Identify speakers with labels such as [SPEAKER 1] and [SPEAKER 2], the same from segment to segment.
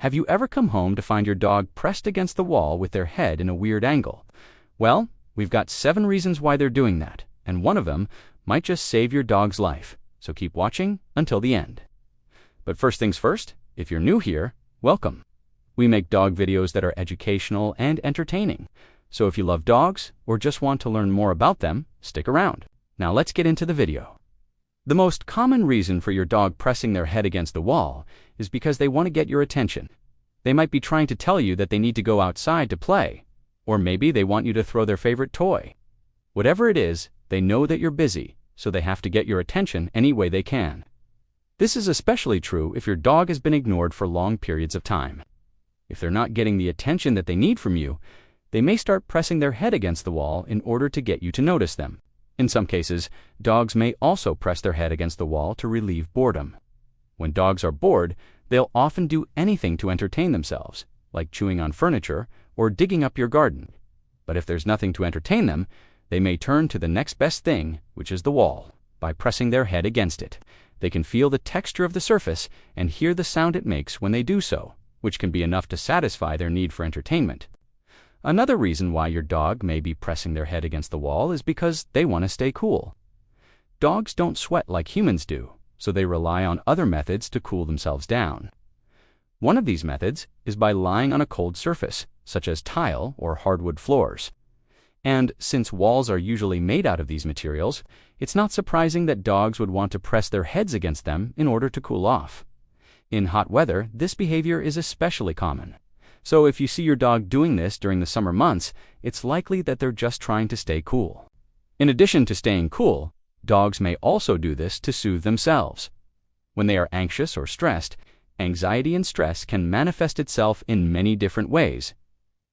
[SPEAKER 1] Have you ever come home to find your dog pressed against the wall with their head in a weird angle? Well, we've got 7 reasons why they're doing that, and one of them might just save your dog's life, so keep watching until the end. But first things first, if you're new here, welcome. We make dog videos that are educational and entertaining, so if you love dogs or just want to learn more about them, stick around. Now let's get into the video. The most common reason for your dog pressing their head against the wall is because they want to get your attention. They might be trying to tell you that they need to go outside to play, or maybe they want you to throw their favorite toy. Whatever it is, they know that you're busy, so they have to get your attention any way they can. This is especially true if your dog has been ignored for long periods of time. If they're not getting the attention that they need from you, they may start pressing their head against the wall in order to get you to notice them. In some cases, dogs may also press their head against the wall to relieve boredom. When dogs are bored, they'll often do anything to entertain themselves, like chewing on furniture or digging up your garden. But if there's nothing to entertain them, they may turn to the next best thing, which is the wall, by pressing their head against it. They can feel the texture of the surface and hear the sound it makes when they do so, which can be enough to satisfy their need for entertainment. Another reason why your dog may be pressing their head against the wall is because they want to stay cool. Dogs don't sweat like humans do, so they rely on other methods to cool themselves down. One of these methods is by lying on a cold surface, such as tile or hardwood floors. And since walls are usually made out of these materials, it's not surprising that dogs would want to press their heads against them in order to cool off. In hot weather, this behavior is especially common. So if you see your dog doing this during the summer months, it's likely that they're just trying to stay cool. In addition to staying cool, dogs may also do this to soothe themselves. When they are anxious or stressed, anxiety and stress can manifest itself in many different ways.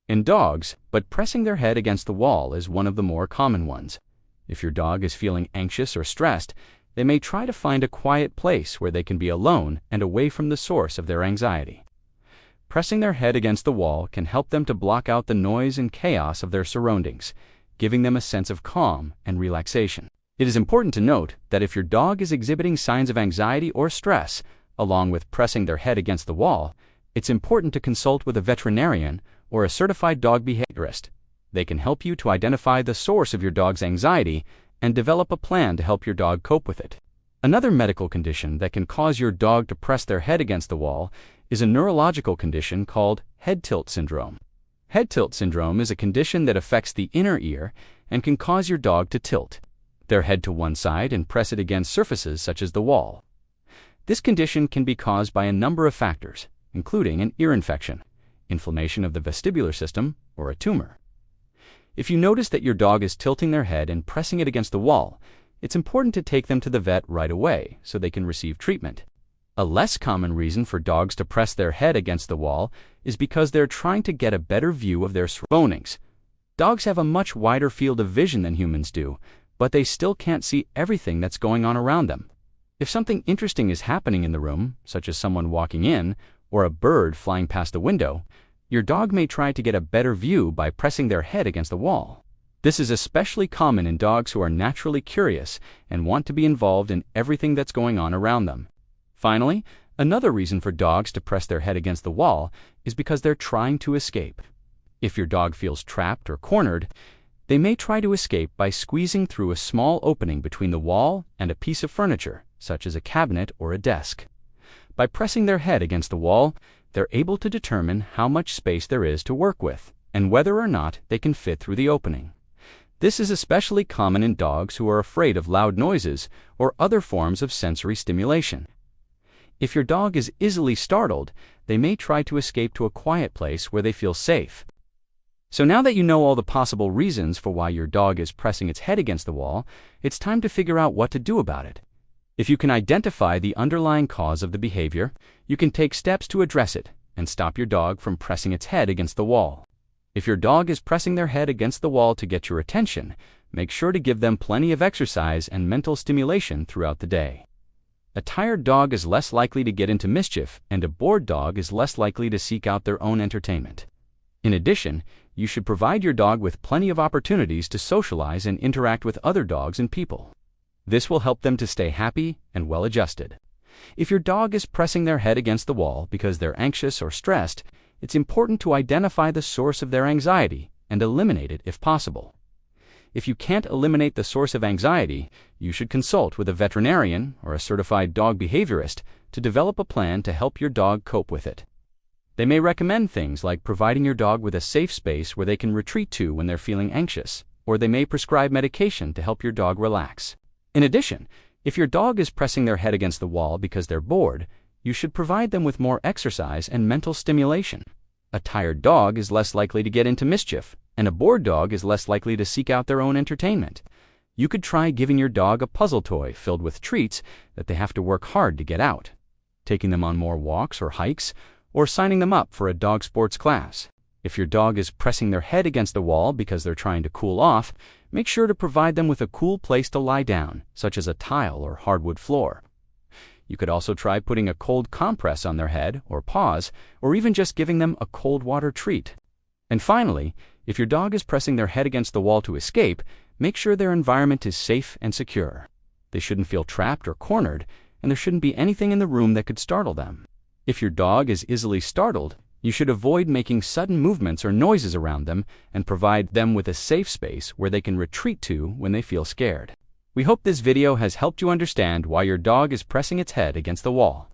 [SPEAKER 1] In dogs, but pressing their head against the wall is one of the more common ones. If your dog is feeling anxious or stressed, they may try to find a quiet place where they can be alone and away from the source of their anxiety. Pressing their head against the wall can help them to block out the noise and chaos of their surroundings, giving them a sense of calm and relaxation. It is important to note that if your dog is exhibiting signs of anxiety or stress, along with pressing their head against the wall, it's important to consult with a veterinarian or a certified dog behaviorist. They can help you to identify the source of your dog's anxiety and develop a plan to help your dog cope with it. Another medical condition that can cause your dog to press their head against the wall is a neurological condition called head tilt syndrome. Head tilt syndrome is a condition that affects the inner ear and can cause your dog to tilt their head to one side and press it against surfaces such as the wall. This condition can be caused by a number of factors, including an ear infection, inflammation of the vestibular system, or a tumor. If you notice that your dog is tilting their head and pressing it against the wall, it's important to take them to the vet right away so they can receive treatment. A less common reason for dogs to press their head against the wall is because they're trying to get a better view of their surroundings. Dogs have a much wider field of vision than humans do, but they still can't see everything that's going on around them. If something interesting is happening in the room, such as someone walking in or a bird flying past the window, your dog may try to get a better view by pressing their head against the wall. This is especially common in dogs who are naturally curious and want to be involved in everything that's going on around them. Finally, another reason for dogs to press their head against the wall is because they're trying to escape. If your dog feels trapped or cornered, they may try to escape by squeezing through a small opening between the wall and a piece of furniture, such as a cabinet or a desk. By pressing their head against the wall, they're able to determine how much space there is to work with and whether or not they can fit through the opening. This is especially common in dogs who are afraid of loud noises or other forms of sensory stimulation. If your dog is easily startled, they may try to escape to a quiet place where they feel safe. So now that you know all the possible reasons for why your dog is pressing its head against the wall, it's time to figure out what to do about it. If you can identify the underlying cause of the behavior, you can take steps to address it and stop your dog from pressing its head against the wall. If your dog is pressing their head against the wall to get your attention, make sure to give them plenty of exercise and mental stimulation throughout the day. A tired dog is less likely to get into mischief, and a bored dog is less likely to seek out their own entertainment. In addition, you should provide your dog with plenty of opportunities to socialize and interact with other dogs and people. This will help them to stay happy and well-adjusted. If your dog is pressing their head against the wall because they're anxious or stressed, it's important to identify the source of their anxiety and eliminate it if possible. If you can't eliminate the source of anxiety, you should consult with a veterinarian or a certified dog behaviorist to develop a plan to help your dog cope with it. They may recommend things like providing your dog with a safe space where they can retreat to when they're feeling anxious, or they may prescribe medication to help your dog relax. In addition, if your dog is pressing their head against the wall because they're bored, you should provide them with more exercise and mental stimulation. A tired dog is less likely to get into mischief, and a bored dog is less likely to seek out their own entertainment. You could try giving your dog a puzzle toy filled with treats that they have to work hard to get out, taking them on more walks or hikes, or signing them up for a dog sports class. If your dog is pressing their head against the wall because they're trying to cool off, make sure to provide them with a cool place to lie down, such as a tile or hardwood floor. You could also try putting a cold compress on their head or paws, or even just giving them a cold water treat. And finally, if your dog is pressing their head against the wall to escape, make sure their environment is safe and secure. They shouldn't feel trapped or cornered, and there shouldn't be anything in the room that could startle them. If your dog is easily startled, you should avoid making sudden movements or noises around them and provide them with a safe space where they can retreat to when they feel scared. We hope this video has helped you understand why your dog is pressing its head against the wall.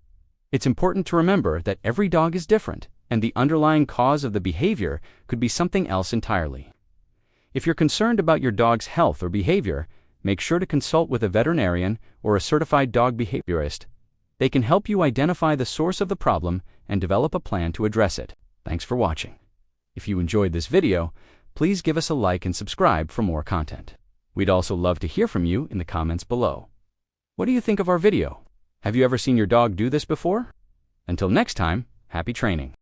[SPEAKER 1] It's important to remember that every dog is different, and the underlying cause of the behavior could be something else entirely. If you're concerned about your dog's health or behavior, make sure to consult with a veterinarian or a certified dog behaviorist. They can help you identify the source of the problem and develop a plan to address it. Thanks for watching. If you enjoyed this video, please give us a like and subscribe for more content. We'd also love to hear from you in the comments below. What do you think of our video? Have you ever seen your dog do this before? Until next time, happy training.